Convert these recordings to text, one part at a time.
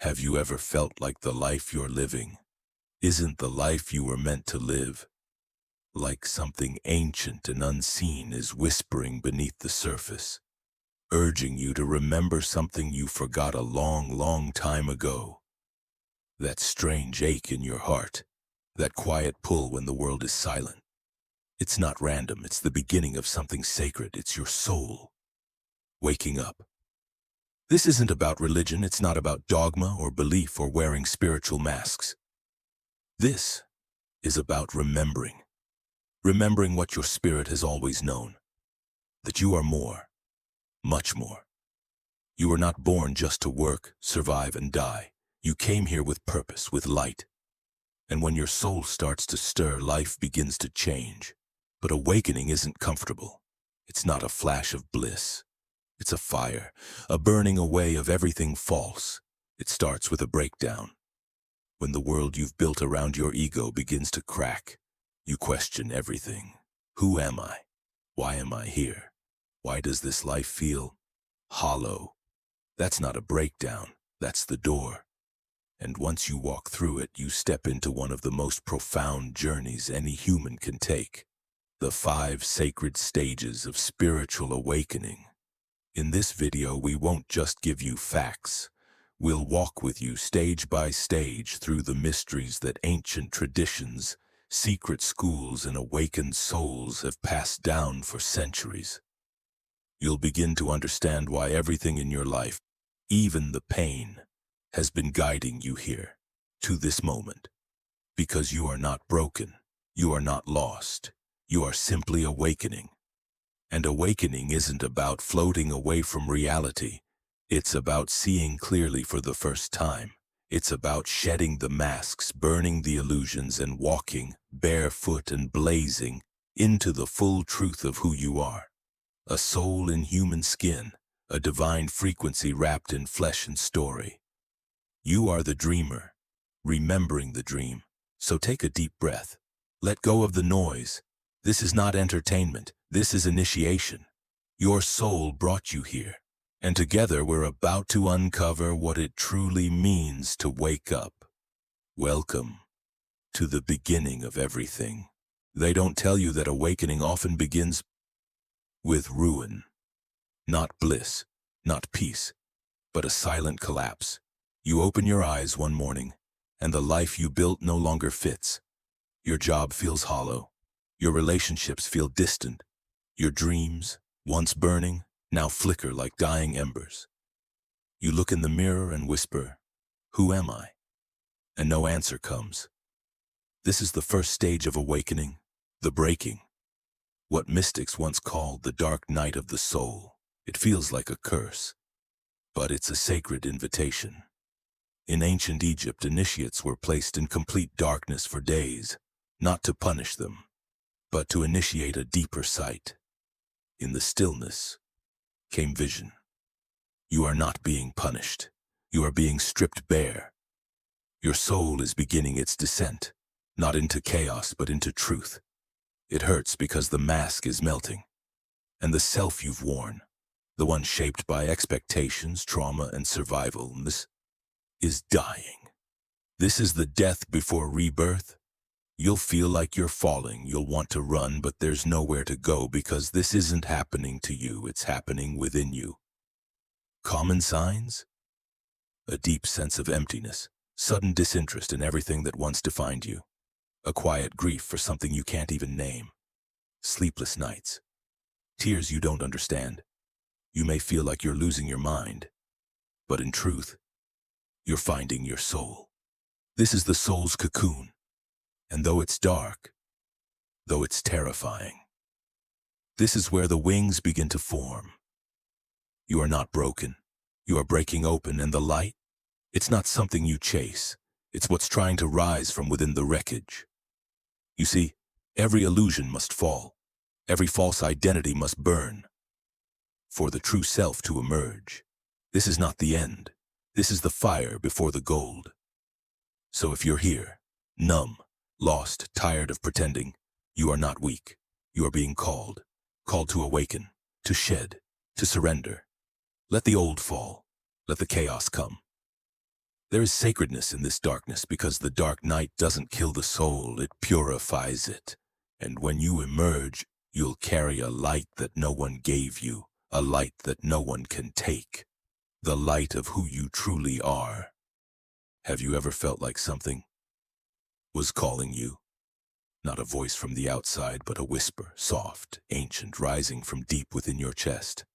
Have you ever felt like the life you're living isn't the life you were meant to live? Like something ancient and unseen is whispering beneath the surface, urging you to remember something you forgot a long, long time ago. That strange ache in your heart, that quiet pull when the world is silent. It's not random, it's the beginning of something sacred. It's your soul waking up. This isn't about religion, it's not about dogma or belief or wearing spiritual masks. This is about remembering. Remembering what your spirit has always known. That you are more, much more. You were not born just to work, survive, and die. You came here with purpose, with light. And when your soul starts to stir, life begins to change. But awakening isn't comfortable. It's not a flash of bliss. It's a fire, a burning away of everything false. It starts with a breakdown. When the world you've built around your ego begins to crack, you question everything. Who am I? Why am I here? Why does this life feel hollow? That's not a breakdown, that's the door. And once you walk through it, you step into one of the most profound journeys any human can take. The 5 sacred stages of spiritual awakening. In this video, we won't just give you facts. We'll walk with you stage by stage through the mysteries that ancient traditions, secret schools, and awakened souls have passed down for centuries. You'll begin to understand why everything in your life, even the pain, has been guiding you here, to this moment. Because you are not broken, you are not lost, you are simply awakening. And awakening isn't about floating away from reality. It's about seeing clearly for the first time. It's about shedding the masks, burning the illusions, and walking, barefoot and blazing, into the full truth of who you are. A soul in human skin, a divine frequency wrapped in flesh and story. You are the dreamer, remembering the dream. So take a deep breath. Let go of the noise. This is not entertainment. This is initiation. Your soul brought you here, and together we're about to uncover what it truly means to wake up. Welcome to the beginning of everything. They don't tell you that awakening often begins with ruin. Not bliss, not peace, but a silent collapse. You open your eyes one morning, and the life you built no longer fits. Your job feels hollow. Your relationships feel distant. Your dreams, once burning, now flicker like dying embers. You look in the mirror and whisper, "Who am I?" And no answer comes. This is the first stage of awakening, the breaking. What mystics once called the dark night of the soul. It feels like a curse, but it's a sacred invitation. In ancient Egypt, initiates were placed in complete darkness for days, not to punish them, but to initiate a deeper sight. In the stillness came vision. You are not being punished. You are being stripped bare. Your soul is beginning its descent, not into chaos, but into truth. It hurts because the mask is melting, and the self you've worn, the one shaped by expectations, trauma, and survival, is dying. This is the death before rebirth. You'll feel like you're falling, you'll want to run, but there's nowhere to go because this isn't happening to you, it's happening within you. Common signs? A deep sense of emptiness, sudden disinterest in everything that once defined you. A quiet grief for something you can't even name. Sleepless nights. Tears you don't understand. You may feel like you're losing your mind, but in truth, you're finding your soul. This is the soul's cocoon. And though it's dark, though it's terrifying, this is where the wings begin to form. You are not broken. You are breaking open, and the light, it's not something you chase. It's what's trying to rise from within the wreckage. You see, every illusion must fall. Every false identity must burn. For the true self to emerge. This is not the end. This is the fire before the gold. So if you're here, numb, lost, tired of pretending, you are not weak. You are being called to awaken, to shed, to surrender. Let the old fall. Let the chaos come. There is sacredness in this darkness because the dark night doesn't kill the soul, it purifies it. And when you emerge, you'll carry a light that no one gave you, a light that no one can take, the light of who you truly are. Have you ever felt like something was calling you? Not a voice from the outside, but a whisper, soft, ancient, rising from deep within your chest.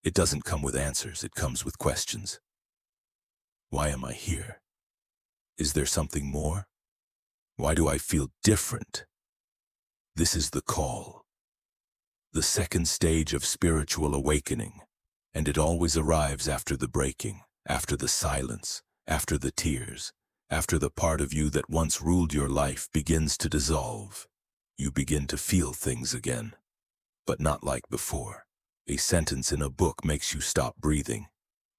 It doesn't come with answers, it comes with questions. Why am I here? Is there something more? Why do I feel different? This is the call, the second stage of spiritual awakening, and it always arrives after the breaking, after the silence, after the tears, after the part of you that once ruled your life begins to dissolve. You begin to feel things again, but not like before. A sentence in a book makes you stop breathing.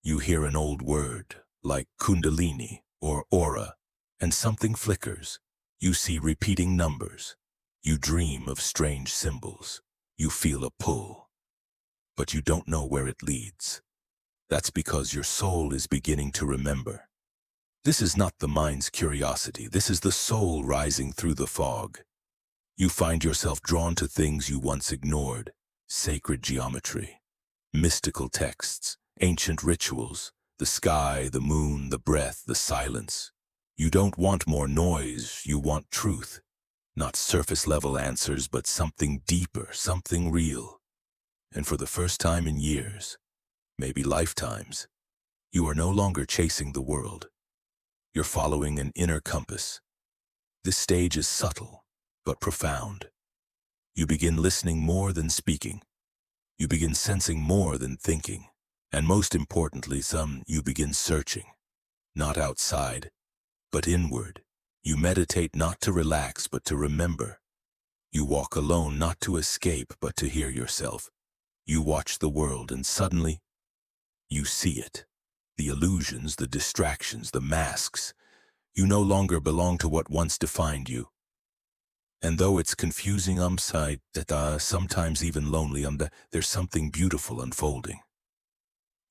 You hear an old word, like kundalini or aura, and something flickers. You see repeating numbers. You dream of strange symbols. You feel a pull, but you don't know where it leads. That's because your soul is beginning to remember. This is not the mind's curiosity. This is the soul rising through the fog. You find yourself drawn to things you once ignored, sacred geometry, mystical texts, ancient rituals, the sky, the moon, the breath, the silence. You don't want more noise, you want truth. Not surface-level answers, but something deeper, something real. And for the first time in years, maybe lifetimes, you are no longer chasing the world. You're following an inner compass. This stage is subtle, but profound. You begin listening more than speaking. You begin sensing more than thinking. And most importantly, you begin searching. Not outside, but inward. You meditate not to relax, but to remember. You walk alone not to escape, but to hear yourself. You watch the world and suddenly, you see it. The illusions, the distractions, the masks. You no longer belong to what once defined you. And though it's confusing, sometimes even lonely, there's something beautiful unfolding.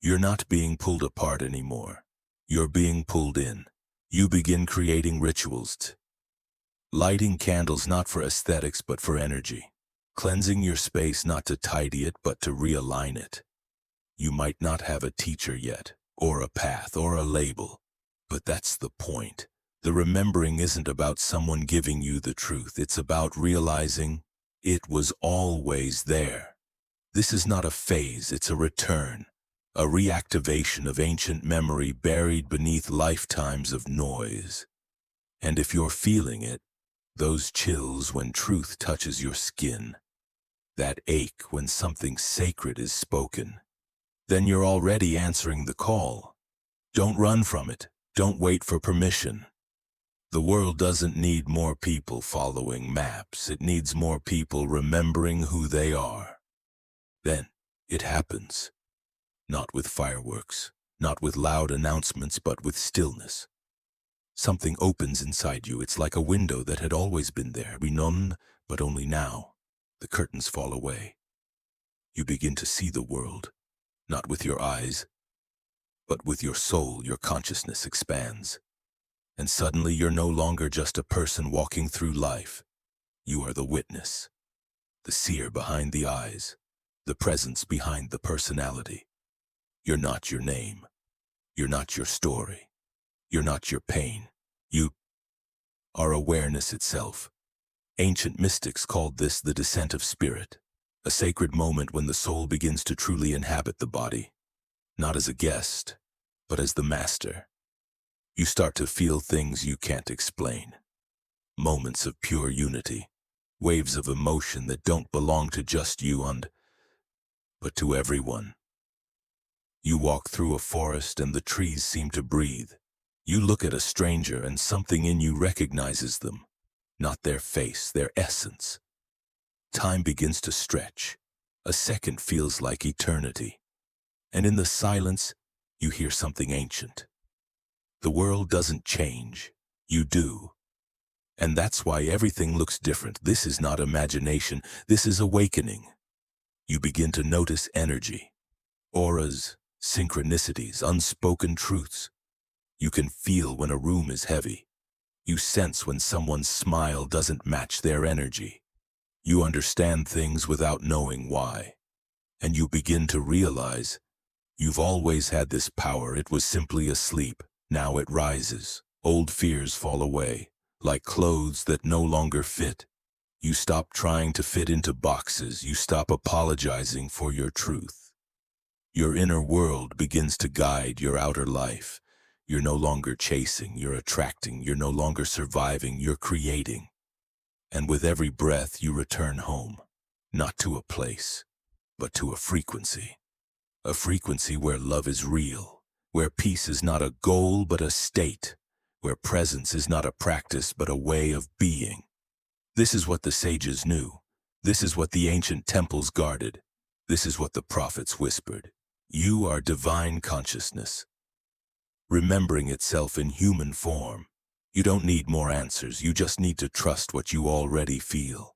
You're not being pulled apart anymore. You're being pulled in. You begin creating rituals, lighting candles not for aesthetics but for energy, cleansing your space not to tidy it but to realign it. You might not have a teacher yet, or a path, or a label, but that's the point. The remembering isn't about someone giving you the truth, it's about realizing it was always there. This is not a phase, it's a return. A reactivation of ancient memory buried beneath lifetimes of noise. And if you're feeling it, those chills when truth touches your skin, that ache when something sacred is spoken, then you're already answering the call. Don't run from it. Don't wait for permission. The world doesn't need more people following maps. It needs more people remembering who they are. Then it happens. Not with fireworks, not with loud announcements, but with stillness. Something opens inside you. It's like a window that had always been there, but only now. The curtains fall away. You begin to see the world, not with your eyes, but with your soul. Your consciousness expands. And suddenly you're no longer just a person walking through life. You are the witness, the seer behind the eyes, the presence behind the personality. You're not your name. You're not your story. You're not your pain. You are awareness itself. Ancient mystics called this the descent of spirit, a sacred moment when the soul begins to truly inhabit the body, not as a guest, but as the master. You start to feel things you can't explain. Moments of pure unity, waves of emotion that don't belong to just you but to everyone. You walk through a forest and the trees seem to breathe. You look at a stranger and something in you recognizes them, not their face, their essence. Time begins to stretch. A second feels like eternity. And in the silence, you hear something ancient. The world doesn't change. You do. And that's why everything looks different. This is not imagination. This is awakening. You begin to notice energy, auras, synchronicities, unspoken truths. You can feel when a room is heavy. You sense when someone's smile doesn't match their energy. You understand things without knowing why. And you begin to realize you've always had this power. It was simply asleep. Now it rises. Old fears fall away, like clothes that no longer fit. You stop trying to fit into boxes. You stop apologizing for your truth. Your inner world begins to guide your outer life. You're no longer chasing, you're attracting. You're no longer surviving, you're creating. And with every breath you return home, not to a place, but to a frequency. A frequency where love is real, where peace is not a goal but a state, where presence is not a practice but a way of being. This is what the sages knew. This is what the ancient temples guarded. This is what the prophets whispered. You are divine consciousness, remembering itself in human form. You don't need more answers, you just need to trust what you already feel.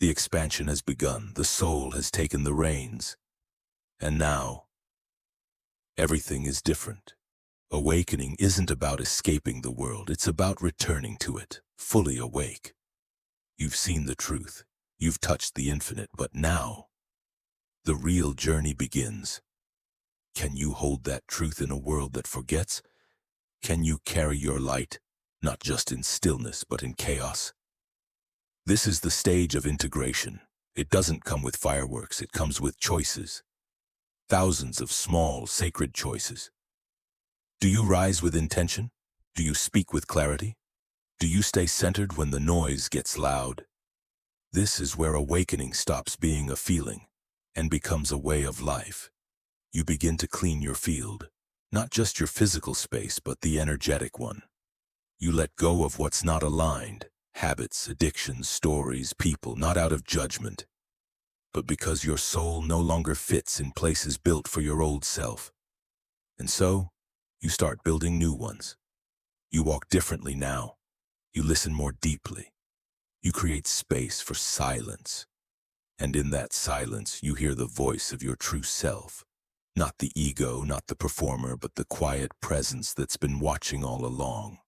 The expansion has begun, the soul has taken the reins. And now, everything is different. Awakening isn't about escaping the world, it's about returning to it, fully awake. You've seen the truth, you've touched the infinite, but now, the real journey begins. Can you hold that truth in a world that forgets? Can you carry your light, not just in stillness, but in chaos? This is the stage of integration. It doesn't come with fireworks, it comes with choices. Thousands of small, sacred choices. Do you rise with intention? Do you speak with clarity? Do you stay centered when the noise gets loud? This is where awakening stops being a feeling and becomes a way of life. You begin to clean your field, not just your physical space, but the energetic one. You let go of what's not aligned, habits, addictions, stories, people, not out of judgment, but because your soul no longer fits in places built for your old self. And so, you start building new ones. You walk differently now. You listen more deeply. You create space for silence. And in that silence, you hear the voice of your true self. Not the ego, not the performer, but the quiet presence that's been watching all along.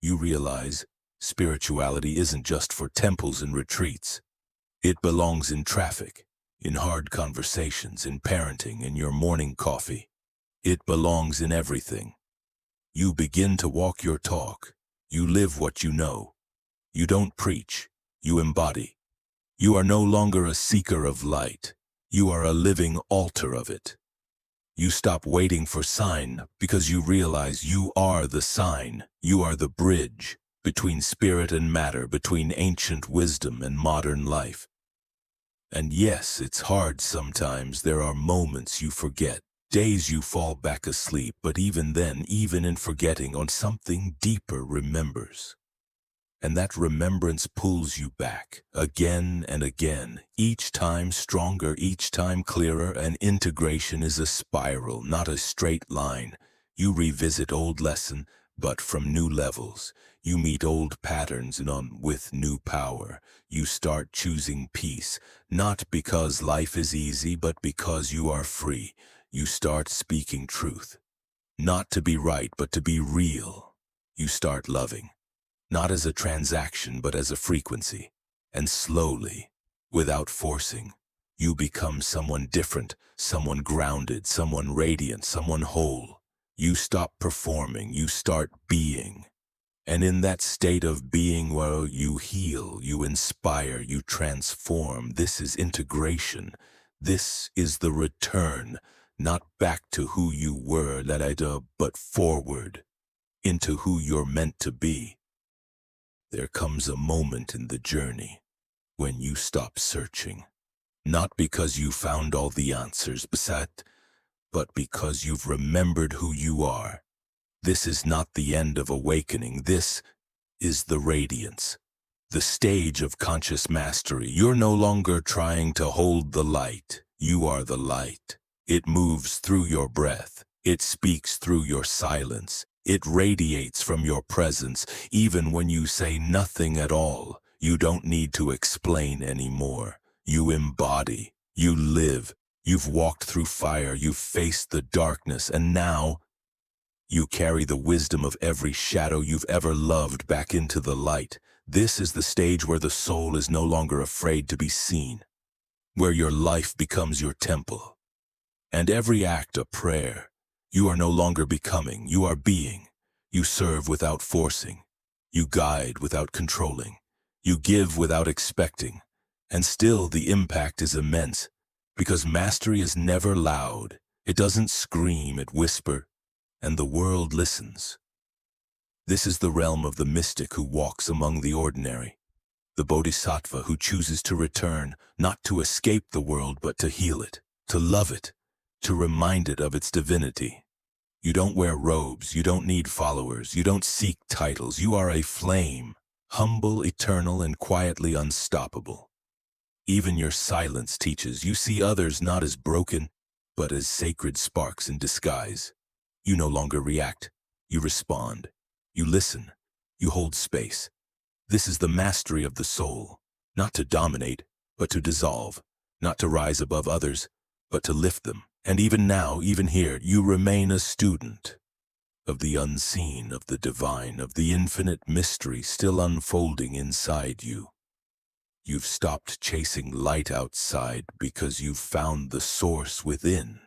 You realize spirituality isn't just for temples and retreats. It belongs in traffic, in hard conversations, in parenting, in your morning coffee. It belongs in everything. You begin to walk your talk. You live what you know. You don't preach, you embody. You are no longer a seeker of light. You are a living altar of it. You stop waiting for sign because you realize you are the sign. You are the bridge between spirit and matter, between ancient wisdom and modern life. And yes, it's hard sometimes. There are moments you forget, days you fall back asleep, but even then, even in forgetting, on something deeper remembers. And that remembrance pulls you back again and again, each time stronger, each time clearer, and integration is a spiral, not a straight line. You revisit old lesson, but from new levels. You meet old patterns and on with new power. You start choosing peace, not because life is easy, but because you are free. You start speaking truth, not to be right, but to be real. You start loving, not as a transaction, but as a frequency. And slowly, without forcing, you become someone different, someone grounded, someone radiant, someone whole. You stop performing, you start being. And in that state of being where you heal, you inspire, you transform, this is integration. This is the return, not back to who you were, but forward into who you're meant to be. There comes a moment in the journey when you stop searching, not because you found all the answers, but because you've remembered who you are. This is not the end of awakening. This is the radiance, the stage of conscious mastery. You're no longer trying to hold the light. You are the light. It moves through your breath. It speaks through your silence. It radiates from your presence, even when you say nothing at all. You don't need to explain anymore. You embody. You live. You've walked through fire. You've faced the darkness. And now, You carry the wisdom of every shadow you've ever loved back into the light. This is the stage where the soul is no longer afraid to be seen, where your life becomes your temple, and every act a prayer. You are no longer becoming, you are being. You serve without forcing. You guide without controlling. You give without expecting. And still the impact is immense, because mastery is never loud. It doesn't scream, it whispers, and the world listens. This is the realm of the mystic who walks among the ordinary, the bodhisattva who chooses to return, not to escape the world, but to heal it, to love it, to remind it of its divinity. You don't wear robes, you don't need followers, you don't seek titles. You are a flame, humble, eternal, and quietly unstoppable. Even your silence teaches. You see others not as broken, but as sacred sparks in disguise. You no longer react, you respond. You listen, you hold space. This is the mastery of the soul, not to dominate, but to dissolve, not to rise above others, but to lift them. And even now, even here, you remain a student of the unseen, of the divine, of the infinite mystery still unfolding inside you. You've stopped chasing light outside because you've found the source within.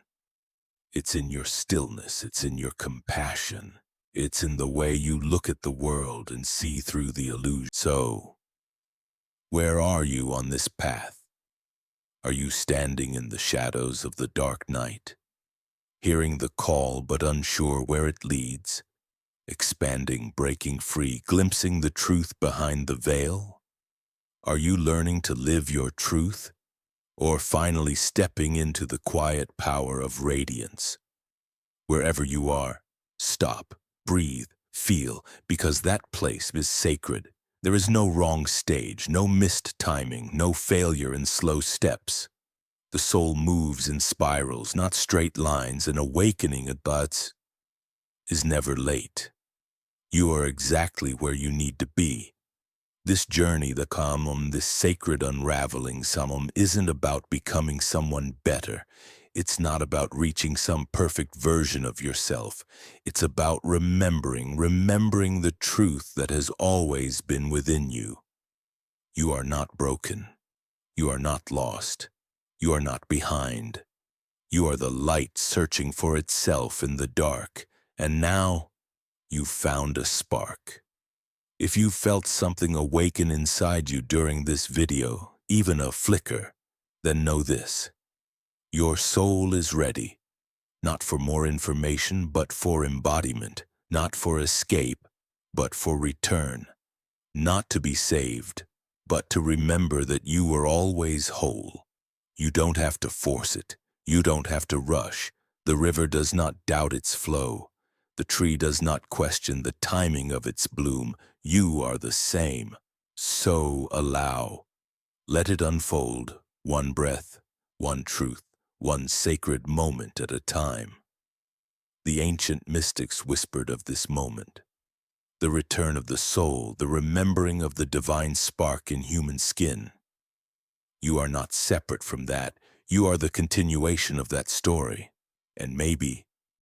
It's in your stillness, it's in your compassion, it's in the way you look at the world and see through the illusion. So, where are you on this path? Are you standing in the shadows of the dark night, hearing the call but unsure where it leads, expanding, breaking free, glimpsing the truth behind the veil? Are you learning to live your truth, or finally stepping into the quiet power of radiance? Wherever you are, stop, breathe, feel, because that place is sacred. There is no wrong stage, no missed timing, no failure in slow steps. The soul moves in spirals, not straight lines. An awakening at buts is never late. You are exactly where you need to be. This journey, the Kamam, this sacred unraveling Samam, isn't about becoming someone better. It's not about reaching some perfect version of yourself. It's about remembering the truth that has always been within you. You are not broken. You are not lost. You are not behind. You are the light searching for itself in the dark. And now, you've found a spark. If you felt something awaken inside you during this video, even a flicker, then know this. Your soul is ready, not for more information, but for embodiment, not for escape, but for return, not to be saved, but to remember that you were always whole. You don't have to force it. You don't have to rush. The river does not doubt its flow. The tree does not question the timing of its bloom. You are the same. So allow. Let it unfold, one breath, one truth, one sacred moment at a time. The ancient mystics whispered of this moment. The return of the soul, the remembering of the divine spark in human skin. You are not separate from that. You are the continuation of that story. And maybe,